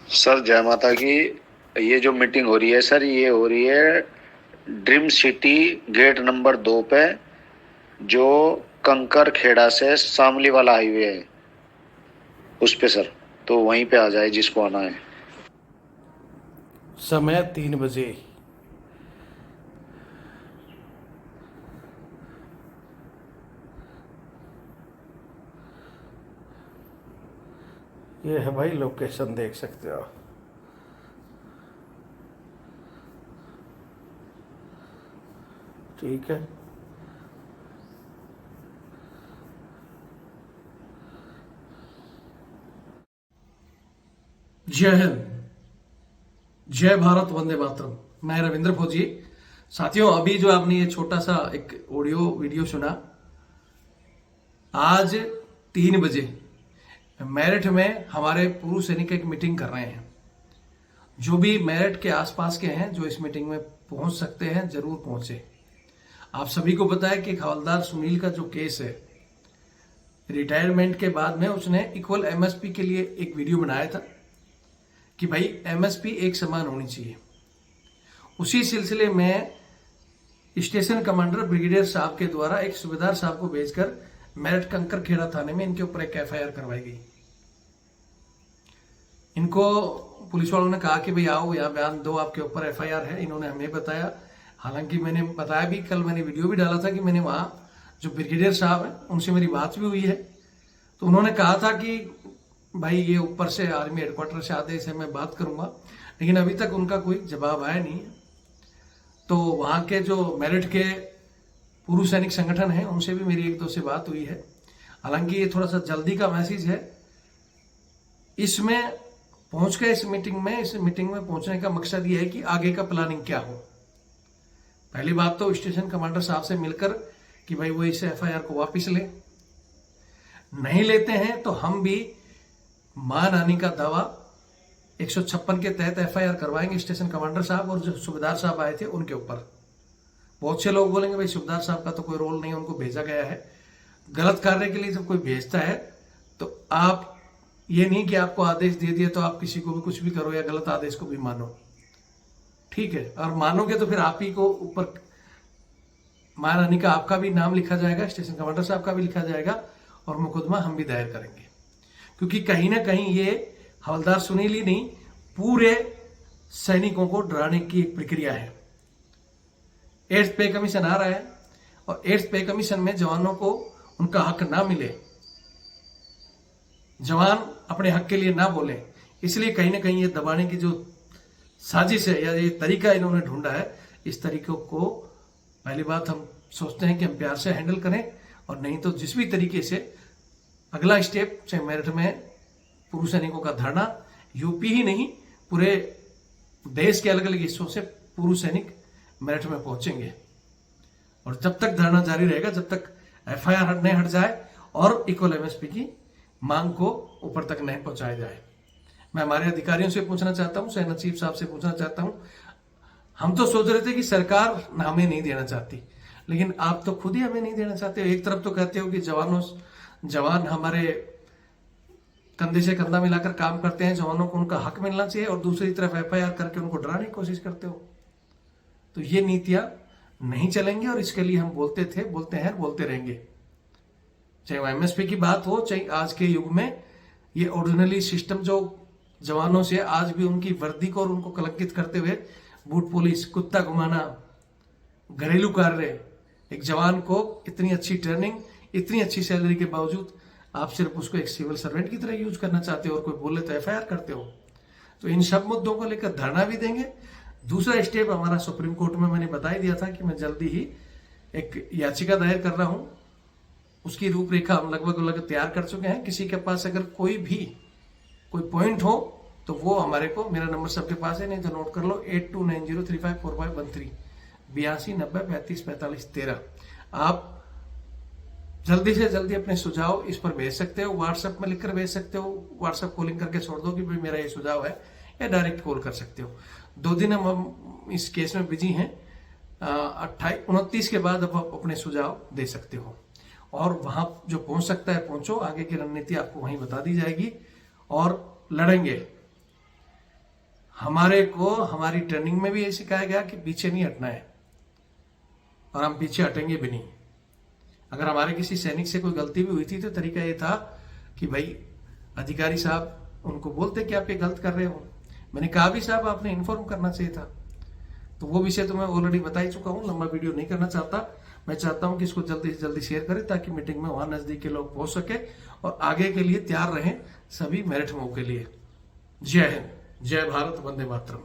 Sir जय माता की। ये जो मीटिंग हो रही है सर, ये हो रही है ड्रीम सिटी गेट नंबर 2 पे, जो कंकर खेड़ा से शामली वाला हाईवे है उस पे सर। तो वहीं पे आ जाए जिसको आना है। समय 3 बजे। ये है भाई, लोकेशन देख सकते हो। ठीक है। जय हिंद, जय भारत, वंदे मातरम। मैं रविंद्र फौजी। साथियों, अभी जो आपने ये छोटा सा एक ऑडियो वीडियो सुना, आज 3 बजे मेरठ में हमारे पूर्व सैनिक एक मीटिंग कर रहे हैं। जो भी मेरठ के आसपास के हैं जो इस मीटिंग में पहुंच सकते हैं, जरूर पहुंचे। आप सभी को पता है कि हवलदार सुनील का जो केस है, रिटायरमेंट के बाद में उसने इक्वल एमएसपी के लिए एक वीडियो बनाया था कि भाई एमएसपी एक समान होनी चाहिए। उसी सिलसिले में स्टेशन कमांडर ब्रिगेडियर साहब के द्वारा एक सूबेदार साहब को भेजकर मेरठ कंकर खेड़ा थाने में इनके ऊपर एक एफआईआर करवाई गई। इनको पुलिस वालों ने कहा कि भाई आओ यहाँ बयान दो, आपके ऊपर एफआईआर है। इन्होंने हमें बताया, हालांकि मैंने बताया भी, कल मैंने वीडियो भी डाला था कि मैंने वहां जो ब्रिगेडियर साहब है उनसे मेरी बात भी हुई है। तो उन्होंने कहा था कि भाई ये ऊपर से आर्मी हेडक्वार्टर से आदेश है, मैं बात करूंगा, लेकिन अभी तक उनका कोई जवाब आया नहीं है। तो वहां के जो मेरठ के पूर्व सैनिक संगठन है उनसे भी मेरी एक दो से बात हुई है। हालांकि ये थोड़ा सा जल्दी का मैसेज है। इसमें पहुंच गए इस मीटिंग में पहुंचने का मकसद ये है कि आगे का प्लानिंग क्या हो। पहली बात तो स्टेशन कमांडर साहब से मिलकर कि भाई वो इस एफआईआर को वापस ले। नहीं लेते हैं तो हम भी मानहानि का दावा 156 के तहत एफआईआर करवाएंगे स्टेशन कमांडर साहब और जो सूबेदार साहब आए थे उनके ऊपर। बहुत से लोग बोलेंगे भाई सूबेदार साहब का तो कोई रोल नहीं है, उनको भेजा गया है। गलत कार्य के लिए जब कोई भेजता है तो आप ये नहीं कि आपको आदेश दे दिया तो आप किसी को भी कुछ भी करो या गलत आदेश को भी मानो। ठीक है, और मानोगे तो फिर आप ही को ऊपर मानहानि का आपका भी नाम लिखा जाएगा, स्टेशन कमांडर साहब का भी लिखा जाएगा और मुकदमा हम भी दायर करेंगे। क्योंकि कहीं ना कहीं ये हवलदार सुनील ही नहीं, पूरे सैनिकों को डराने की एक प्रक्रिया है। 8th पे कमीशन आ रहा है और 8th पे कमीशन में जवानों को उनका हक ना मिले, जवान अपने हक के लिए ना बोले, इसलिए कहीं ना कहीं ये दबाने की जो साजिश है या ये तरीका इन्होंने ढूंढा है, इस तरीकों को पहली बात हम सोचते हैं कि हम प्यार से हैंडल करें, और नहीं तो जिस भी तरीके से अगला स्टेप, चाहे मेरठ में पूर्व सैनिकों का धरना, यूपी ही नहीं पूरे देश के अलग अलग हिस्सों से पूर्व सैनिक मेरठ में पहुंचेंगे। और जब तक धरना जारी रहेगा, जब तक एफआईआर नहीं हट जाए और इक्वल एमएसपी की मांग को ऊपर तक नहीं पहुंचाया जाए। मैं हमारे अधिकारियों से पूछना चाहता हूं, सेना चीफ साहब से पूछना चाहता हूं। हम तो सोच रहे थे कि सरकार हमें नहीं देना चाहती, लेकिन आप तो खुद ही हमें नहीं देना चाहते हो। एक तरफ तो कहते हो कि जवान हमारे कंधे से कंधा मिलाकर काम करते हैं, जवानों को उनका हक मिलना चाहिए, और दूसरी तरफ एफआईआर करके उनको डराने की कोशिश करते हो। तो ये नीतियां नहीं चलेंगी और इसके लिए हम बोलते थे, बोलते हैं, बोलते रहेंगे। चाहे वो एमएसपी की बात हो, चाहे आज के युग में ये ऑर्डिनरी सिस्टम जो जवानों से आज भी उनकी वर्दी को और उनको कलंकित करते हुए बूट पुलिस, कुत्ता घुमाना, घरेलू कार्य, एक जवान को इतनी अच्छी ट्रेनिंग, इतनी अच्छी सैलरी के बावजूद आप सिर्फ उसको एक सिविल सर्वेंट की तरह यूज करना चाहते हो, और कोई बोले तो एफआईआर करते हो। तो इन सब मुद्दों को लेकर धरना भी देंगे। दूसरा स्टेप हमारा सुप्रीम कोर्ट में मैंने बता ही दिया था कि मैं जल्दी ही एक याचिका दायर कर रहा हूं। उसकी रूपरेखा हम लगभग तैयार कर चुके हैं। किसी के पास अगर कोई पॉइंट हो तो वो हमारे को, मेरा नंबर सबके पास है, नहीं तो नोट कर लो, 8290354513, 8290354513। आप जल्दी से जल्दी अपने सुझाव इस पर भेज सकते हो, व्हाट्सएप में लिखकर भेज सकते हो, व्हाट्सएप कॉलिंग करके छोड़ दो कि भाई मेरा ये सुझाव है, या डायरेक्ट कॉल कर सकते हो। 2 दिन हम इस केस में बिजी हैं। 28-29 के बाद अब आप अपने सुझाव दे सकते हो, और वहां जो पहुंच सकता है पहुंचो। आगे की रणनीति आपको वहीं बता दी जाएगी और लड़ेंगे। हमारे को हमारी ट्रेनिंग में भी ये सिखाया गया कि पीछे नहीं हटना है, और हम पीछे हटेंगे भी नहीं। अगर हमारे किसी सैनिक से कोई गलती भी हुई थी तो तरीका ये था कि भाई अधिकारी साहब उनको बोलते कि आप ये गलत कर रहे हो। मैंने कहा भी साहब आपने इन्फॉर्म करना चाहिए था। तो वो विषय तो मैं ऑलरेडी बता ही चुका हूँ, लंबा वीडियो नहीं करना चाहता। मैं चाहता हूँ कि इसको जल्दी से जल्दी शेयर करें ताकि मीटिंग में वहां नजदीक के लोग पहुंच सके और आगे के लिए तैयार रहें सभी मेरिट मूव के लिए। जय हिंद, जय भारत, वंदे मातरम।